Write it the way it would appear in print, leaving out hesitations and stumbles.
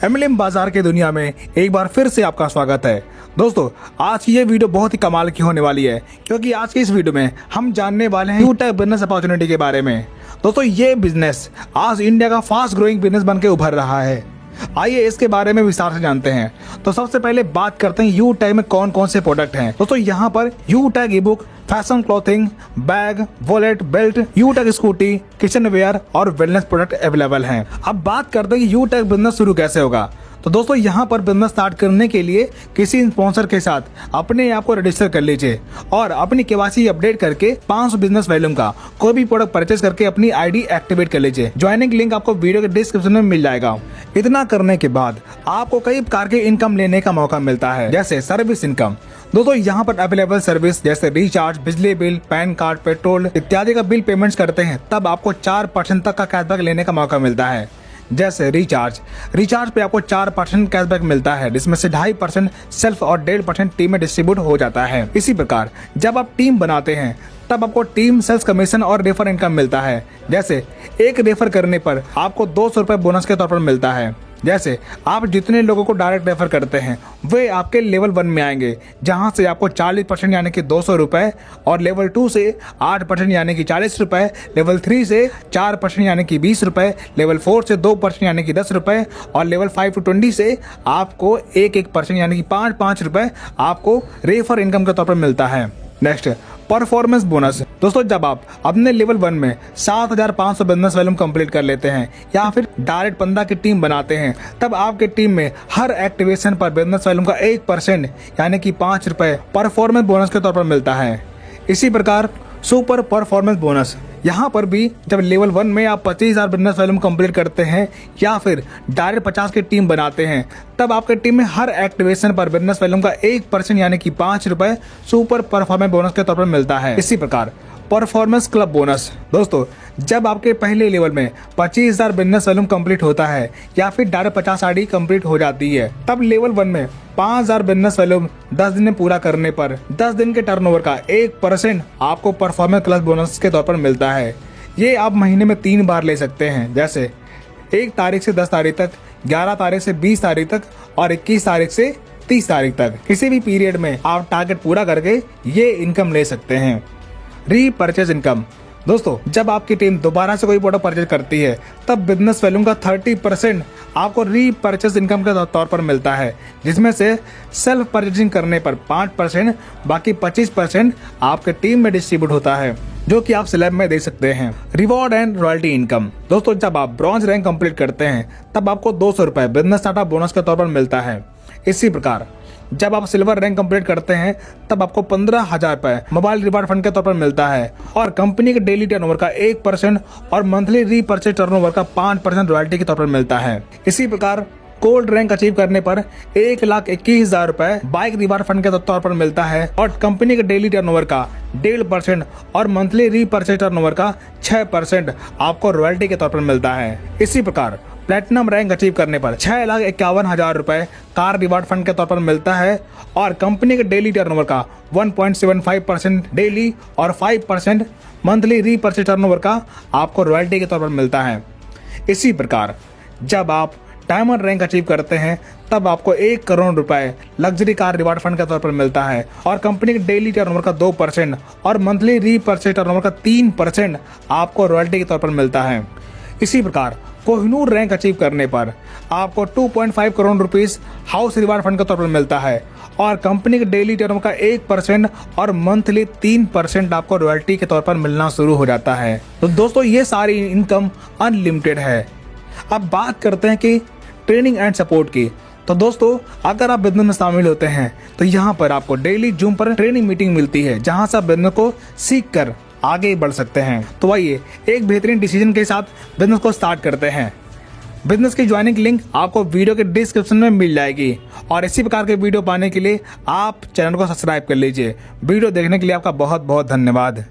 MLM बाजार की दुनिया में एक बार फिर से आपका स्वागत है। दोस्तों, आज की ये वीडियो बहुत ही कमाल की होने वाली है, क्योंकि आज की इस वीडियो में हम जानने वाले हैं यूटेक बिजनेस अपॉर्चुनिटी के बारे में। दोस्तों, ये बिजनेस आज इंडिया का फास्ट ग्रोइंग बिजनेस बन के उभर रहा है। आइए इसके बारे में विस्तार से जानते हैं। तो सबसे पहले बात करते हैं यूटेक में कौन कौन से प्रोडक्ट हैं। दोस्तों, यहाँ पर यूटेक e book, fashion clothing, bag, wallet, belt, यूटेक स्कूटी, किचन वेयर और वेलनेस प्रोडक्ट अवेलेबल हैं। अब बात करते हैं कि यूटेक बिजनेस शुरू कैसे होगा। तो दोस्तों, यहाँ पर बिजनेस स्टार्ट करने के लिए किसी स्पॉन्सर के साथ अपने आप को रजिस्टर कर लीजिए और अपनी केवाईसी अपडेट करके 500 बिजनेस वॉल्यूम का कोई भी प्रोडक्ट परचेज करके अपनी आईडी एक्टिवेट कर लीजिए। ज्वाइनिंग लिंक आपको वीडियो के डिस्क्रिप्शन में मिल जाएगा। इतना करने के बाद आपको कई प्रकार के इनकम लेने का मौका मिलता है, जैसे सर्विस इनकम। दोस्तों, यहाँ पर अवेलेबल सर्विस जैसे रिचार्ज, बिजली बिल, पैन कार्ड, पेट्रोल इत्यादि का बिल पेमेंट्स करते हैं तब आपको 4% तक का कैशबैक लेने का मौका मिलता है। जैसे रिचार्ज पे आपको 4% कैशबैक मिलता है, जिसमें से 2.5% सेल्फ और 1.5% टीम में डिस्ट्रीब्यूट हो जाता है। इसी प्रकार जब आप टीम बनाते हैं तब आपको टीम सेल्स कमीशन और रेफर इनकम मिलता है। जैसे एक रेफर करने पर आपको 200 रुपये बोनस के तौर पर मिलता है। जैसे आप जितने लोगों को डायरेक्ट रेफर करते हैं वे आपके लेवल 1 में आएंगे, जहां से आपको 40% यानी कि 200 रुपये, और लेवल 2 से 8% यानी कि 40 रुपये, लेवल 3 से 4% यानी कि 20 रुपये, लेवल 4 से 2% यानी कि 10 रुपये, और लेवल 5 to 20 से आपको 1% यानी कि 5 रुपये आपको रेफर इनकम के तौर पर मिलता है। Next, performance bonus. दोस्तों, जब आप अपने लेवल 1 में 7500 बिजनेस वॉल्यूम कंप्लीट कर लेते हैं या फिर डायरेक्ट 15 की टीम बनाते हैं, तब आपके टीम में हर एक्टिवेशन पर बिजनेस वॉल्यूम का 1% यानी कि 5 रुपये परफॉर्मेंस बोनस के तौर पर मिलता है। इसी प्रकार सुपर परफॉर्मेंस बोनस, यहाँ पर भी जब लेवल 1 में आप 25,000 बिजनेस वॉल्यूम कंप्लीट करते हैं या फिर डायरेक्ट 50 की टीम बनाते हैं, तब आपके टीम में हर एक्टिवेशन पर बिजनेस वॉल्यूम का 1% यानी कि 5 रुपये सुपर परफॉर्मेंस बोनस के तौर पर मिलता है। इसी प्रकार परफॉर्मेंस क्लब बोनस। दोस्तों, जब आपके पहले लेवल में 25,000 बिजनेस वॉल्यूम कंप्लीट होता है या फिर डायरेक्ट 50 आईडी कंप्लीट हो जाती है, तब लेवल 1 में 5,000 बिजनेस वॉल्यूम 10 दिन में पूरा करने पर 10 दिन के टर्नओवर का 1% आपको परफॉर्मेंस क्लब बोनस के तौर पर मिलता है। ये आप महीने में 3 बार ले सकते हैं, जैसे 1 तारीख से 10 तारीख तक, 11 तारीख से 20 तारीख तक और 21 तारीख से 30 तारीख तक। किसी भी पीरियड में आप टारगेट पूरा करके ये इनकम ले सकते हैं। Repurchase income. दोस्तों, जब आपकी टीम दोबारा से कोई प्रोडक्ट परचेज करती है तब बिजनेस वॉल्यूम का 30% आपको रीपरचेज इनकम के तौर पर मिलता है, जिसमें से सेल्फ परचेजिंग करने पर 5%, बाकी 25% आपके टीम में डिस्ट्रीब्यूट होता है, जो कि आप स्लैब में दे सकते हैं। Reward and royalty income. दोस्तों, जब आप ब्रॉन्ज रैंक कंप्लीट करते हैं तब आपको 200 रुपये बिजनेस स्टार्टअप बोनस के तौर पर मिलता है। इसी प्रकार जब आप सिल्वर रैंक कंप्लीट करते हैं तब आपको 15,000 रुपये मोबाइल रिवार्ड फंड के तौर पर मिलता है, और कंपनी के डेली टर्नओवर का 1% और मंथली रीपरचेज टर्नओवर का 5% रॉयल्टी के तौर पर मिलता है। इसी प्रकार गोल्ड रैंक अचीव करने पर 1,21,000 रुपये बाइक रिवार्ड फंड के तौर पर मिलता है, और कंपनी के डेली टर्नओवर का 1.5% और मंथली रीपरचेज टर्नओवर का 6% आपको रॉयल्टी के तौर पर मिलता है। इसी प्रकार प्लेटिनम रैंक अचीव करने पर 6,51,000 रुपये कार रिवार्ड फंड के तौर पर मिलता है, और कंपनी के डेली टर्नओवर का 1.75% डेली और 5% मंथली रीपरचेज टर्नओवर का आपको रॉयल्टी के तौर पर मिलता है। इसी प्रकार जब आप डायमंड रैंक अचीव करते हैं तब आपको 1 करोड़ रुपए लग्जरी कार रिवार्ड फंड के तौर पर मिलता है, और कंपनी के डेली टर्नओवर का 2% और मंथली रीपरचेज टर्नओवर का 3% आपको रॉयल्टी के तौर पर मिलता है। इसी प्रकार कोहिनूर रैंक अचीव करने पर आपको 2.5 crore rupees house reward fund के तौर पर मिलता है, और कंपनी के डेली टर्नओवर का 1% और मंथली 3% आपको रॉयल्टी के तौर पर मिलना शुरू हो जाता है। तो दोस्तों, ये सारी इनकम अनलिमिटेड है। अब बात करते हैं कि ट्रेनिंग एंड सपोर्ट की। तो दोस्तों, अगर आप बिजनेस में शामिल होते हैं तो यहाँ पर आपको डेली जूम पर ट्रेनिंग मीटिंग मिलती है, जहाँ से आप बिजनेस को सीख कर आगे बढ़ सकते हैं। तो आइए एक बेहतरीन डिसीजन के साथ बिजनेस को स्टार्ट करते हैं। बिजनेस की ज्वाइनिंग लिंक आपको वीडियो के डिस्क्रिप्शन में मिल जाएगी, और इसी प्रकार के वीडियो पाने के लिए आप चैनल को सब्सक्राइब कर लीजिए। वीडियो देखने के लिए आपका बहुत बहुत धन्यवाद।